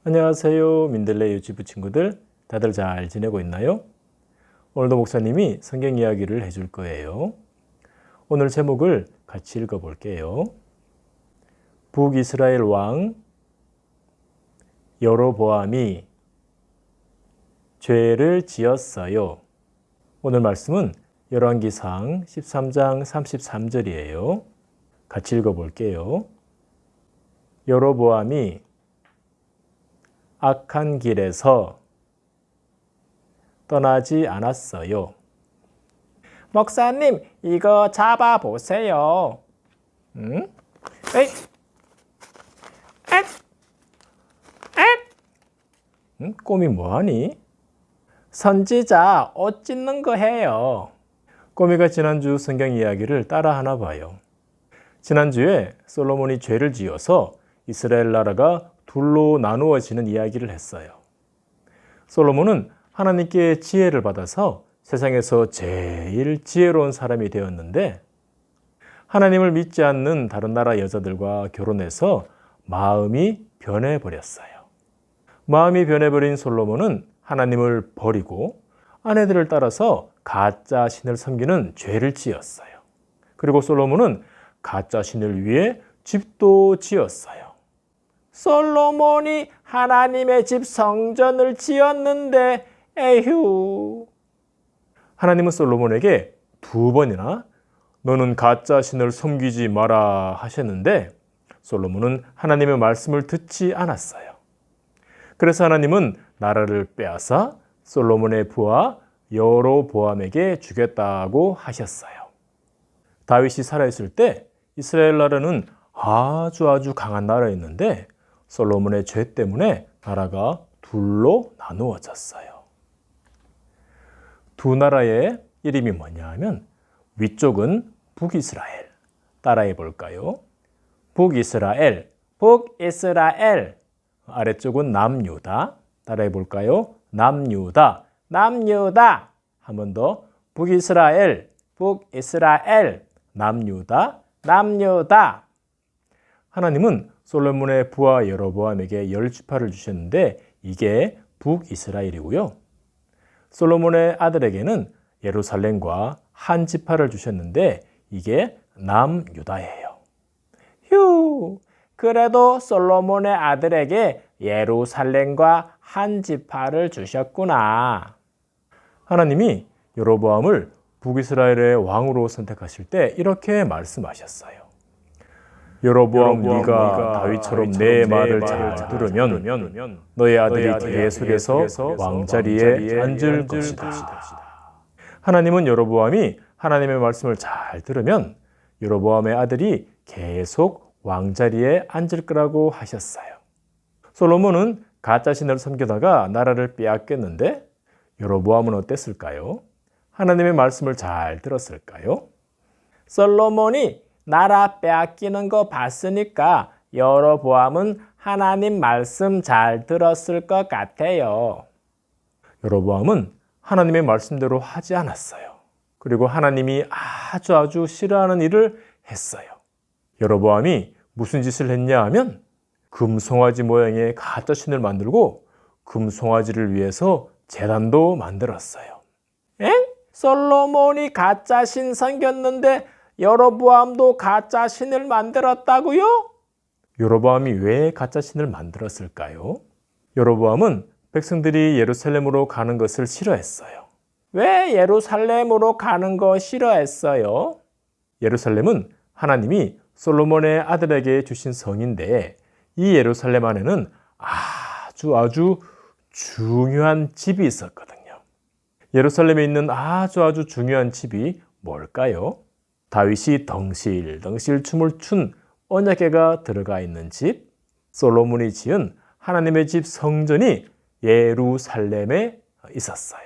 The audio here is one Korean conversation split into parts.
안녕하세요. 민들레 유치부 친구들, 다들 잘 지내고 있나요? 오늘도 목사님이 성경 이야기를 해줄 거예요. 오늘 제목을 같이 읽어볼게요. 북이스라엘 왕 여로보암이 죄를 지었어요. 오늘 말씀은 열왕기상 13장 33절이에요. 같이 읽어볼게요. 여로보암이 악한 길에서 떠나지 않았어요. 목사님, 이거 잡아보세요. 응? 에이, 에, 응? 꼬미 뭐하니? 선지자 옷 찢는 거 해요. 꼬미가 지난주 성경 이야기를 따라하나 봐요. 지난주에 솔로몬이 죄를 지어서 이스라엘 나라가 둘로 나누어지는 이야기를 했어요. 솔로몬은 하나님께 지혜를 받아서 세상에서 제일 지혜로운 사람이 되었는데 하나님을 믿지 않는 다른 나라 여자들과 결혼해서 마음이 변해버렸어요. 마음이 변해버린 솔로몬은 하나님을 버리고 아내들을 따라서 가짜 신을 섬기는 죄를 지었어요. 그리고 솔로몬은 가짜 신을 위해 집도 지었어요. 솔로몬이 하나님의 집 성전을 지었는데 에휴. 하나님은 솔로몬에게 2번이나 너는 가짜 신을 섬기지 마라 하셨는데 솔로몬은 하나님의 말씀을 듣지 않았어요. 그래서 하나님은 나라를 빼앗아 솔로몬의 부하 여로보암에게 주겠다고 하셨어요. 다윗이 살아있을 때 이스라엘 나라는 아주 강한 나라였는데 솔로몬의 죄 때문에 나라가 둘로 나누어졌어요. 두 나라의 이름이 뭐냐 하면 위쪽은 북이스라엘. 따라해 볼까요? 북이스라엘. 북이스라엘, 아래쪽은 남유다. 따라해 볼까요? 남유다. 남유다, 한 번 더. 북이스라엘. 북이스라엘, 남유다. 남유다. 하나님은 솔로몬의 부하 여로보암에게 10지파를 주셨는데 이게 북이스라엘이고요. 솔로몬의 아들에게는 예루살렘과 한 지파를 주셨는데 이게 남유다예요. 휴, 그래도 솔로몬의 아들에게 예루살렘과 한 지파를 주셨구나. 하나님이 여로보암을 북이스라엘의 왕으로 선택하실 때 이렇게 말씀하셨어요. 여로보암 네가 다윗처럼 내 말을 잘 들으면 너의 아들이 계속해서 왕자리에 앉을 것이다. 하나님은 여로보암이 하나님의 말씀을 잘 들으면 여로보암의 아들이 계속 왕자리에 앉을 거라고 하셨어요. 솔로몬은 가짜 신을 섬기다가 나라를 빼앗겼는데 여로보암은 어땠을까요? 하나님의 말씀을 잘 들었을까요? 솔로몬이 나라 빼앗기는 거 봤으니까 여로보암은 하나님 말씀 잘 들었을 것 같아요. 여로보암은 하나님의 말씀대로 하지 않았어요. 그리고 하나님이 아주 싫어하는 일을 했어요. 여로보암이 무슨 짓을 했냐 하면 금송아지 모양의 가짜 신을 만들고 금송아지를 위해서 제단도 만들었어요. 엥? 솔로몬이 가짜 신 섬겼는데 여로보암도 가짜 신을 만들었다고요? 여로보암이 왜 가짜 신을 만들었을까요? 여로보암은 백성들이 예루살렘으로 가는 것을 싫어했어요. 왜 예루살렘으로 가는 거 싫어했어요? 예루살렘은 하나님이 솔로몬의 아들에게 주신 성인데 이 예루살렘 안에는 아주 중요한 집이 있었거든요. 예루살렘에 있는 아주 중요한 집이 뭘까요? 다윗이 덩실덩실 춤을 춘 언약궤가 들어가 있는 집, 솔로몬이 지은 하나님의 집 성전이 예루살렘에 있었어요.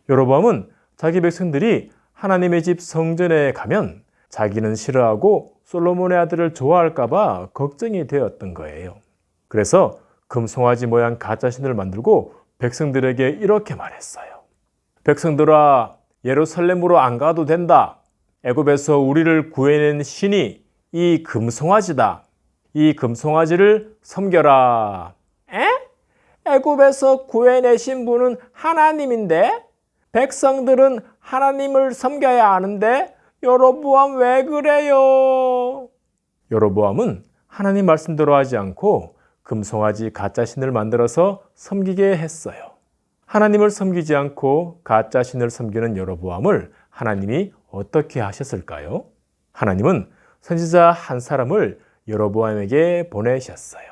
여로보암은 자기 백성들이 하나님의 집 성전에 가면 자기는 싫어하고 솔로몬의 아들을 좋아할까 봐 걱정이 되었던 거예요. 그래서 금송아지 모양 가짜 신을 만들고 백성들에게 이렇게 말했어요. 백성들아, 예루살렘으로 안 가도 된다. 애굽에서 우리를 구해낸 신이 이 금송아지다. 이 금송아지를 섬겨라. 에? 애굽에서 구해내신 분은 하나님인데 백성들은 하나님을 섬겨야 하는데 여로보암 왜 그래요? 여로보암은 하나님 말씀대로 하지 않고 금송아지 가짜신을 만들어서 섬기게 했어요. 하나님을 섬기지 않고 가짜신을 섬기는 여로보암을 하나님이 어떻게 하셨을까요? 하나님은 선지자 한 사람을 여로보암에게 보내셨어요.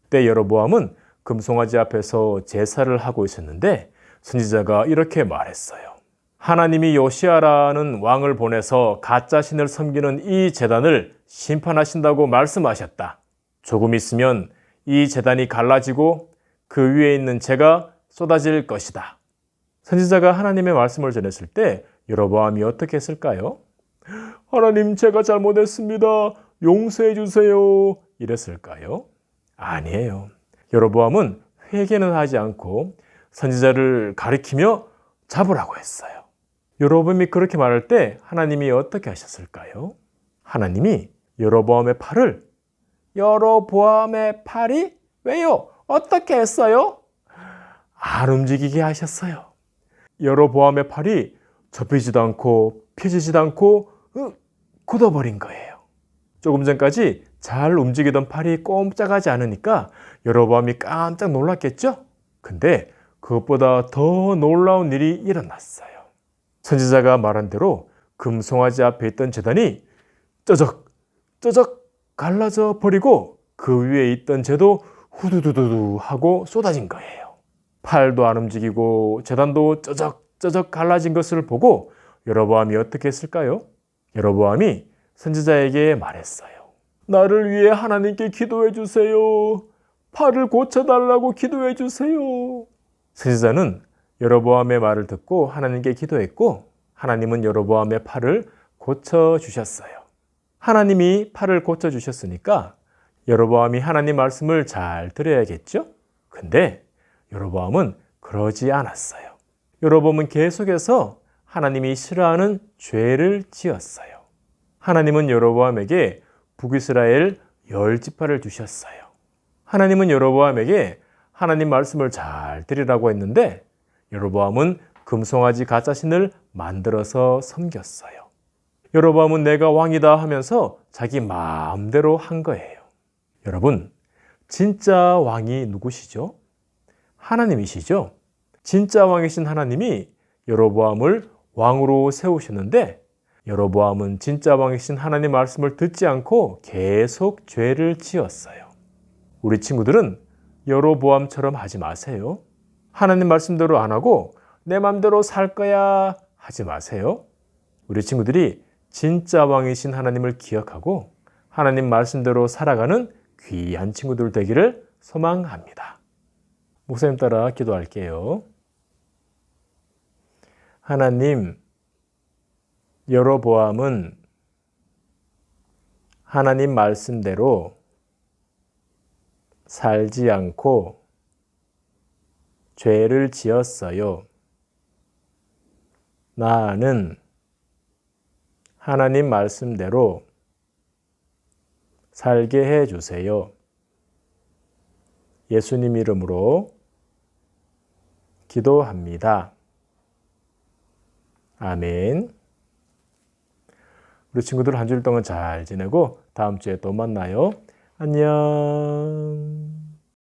그때 여로보암은 금송아지 앞에서 제사를 하고 있었는데 선지자가 이렇게 말했어요. 하나님이 요시아라는 왕을 보내서 가짜신을 섬기는 이 제단을 심판하신다고 말씀하셨다. 조금 있으면 이 제단이 갈라지고 그 위에 있는 재가 쏟아질 것이다. 선지자가 하나님의 말씀을 전했을 때 여로보암이 어떻게 했을까요? 하나님, 제가 잘못했습니다. 용서해 주세요. 이랬을까요? 아니에요. 여로보암은 회개는 하지 않고 선지자를 가리키며 잡으라고 했어요. 여로보암이 그렇게 말할 때 하나님이 어떻게 하셨을까요? 하나님이 여로보암의 팔이 왜요? 어떻게 했어요? 안 움직이게 하셨어요. 여로보암의 팔이 접히지도 않고 펴지지도 않고 굳어버린 거예요. 조금 전까지 잘 움직이던 팔이 꼼짝하지 않으니까 여로보암이 깜짝 놀랐겠죠? 근데 그것보다 더 놀라운 일이 일어났어요. 선지자가 말한 대로 금송아지 앞에 있던 제단이 쩌적 갈라져 버리고 그 위에 있던 재도 후두두두 하고 쏟아진 거예요. 팔도 안 움직이고 제단도 쩌적 갈라진 것을 보고 여로보암이 어떻게 했을까요? 여로보암이 선지자에게 말했어요. 나를 위해 하나님께 기도해 주세요. 팔을 고쳐달라고 기도해 주세요. 선지자는 여로보암의 말을 듣고 하나님께 기도했고 하나님은 여로보암의 팔을 고쳐주셨어요. 하나님이 팔을 고쳐주셨으니까 여로보암이 하나님 말씀을 잘 들어야겠죠? 근데 여로보암은 그러지 않았어요. 여로보암은 계속해서 하나님이 싫어하는 죄를 지었어요. 하나님은 여로보암에게 북이스라엘 10지파를 주셨어요. 하나님은 여로보암에게 하나님 말씀을 잘 들으라고 했는데 여로보암은 금송아지 가짜신을 만들어서 섬겼어요. 여로보암은 내가 왕이다 하면서 자기 마음대로 한 거예요. 여러분, 진짜 왕이 누구시죠? 하나님이시죠? 진짜 왕이신 하나님이 여로보암을 왕으로 세우셨는데 여로보암은 진짜 왕이신 하나님 말씀을 듣지 않고 계속 죄를 지었어요. 우리 친구들은 여로보암처럼 하지 마세요. 하나님 말씀대로 안 하고 내 맘대로 살 거야 하지 마세요. 우리 친구들이 진짜 왕이신 하나님을 기억하고 하나님 말씀대로 살아가는 귀한 친구들 되기를 소망합니다. 목사님 따라 기도할게요. 하나님, 여로보암은 하나님 말씀대로 살지 않고 죄를 지었어요. 나는 하나님 말씀대로 살게 해 주세요. 예수님 이름으로 기도합니다. 아멘. 우리 친구들 한 주일 동안 잘 지내고 다음 주에 또 만나요. 안녕.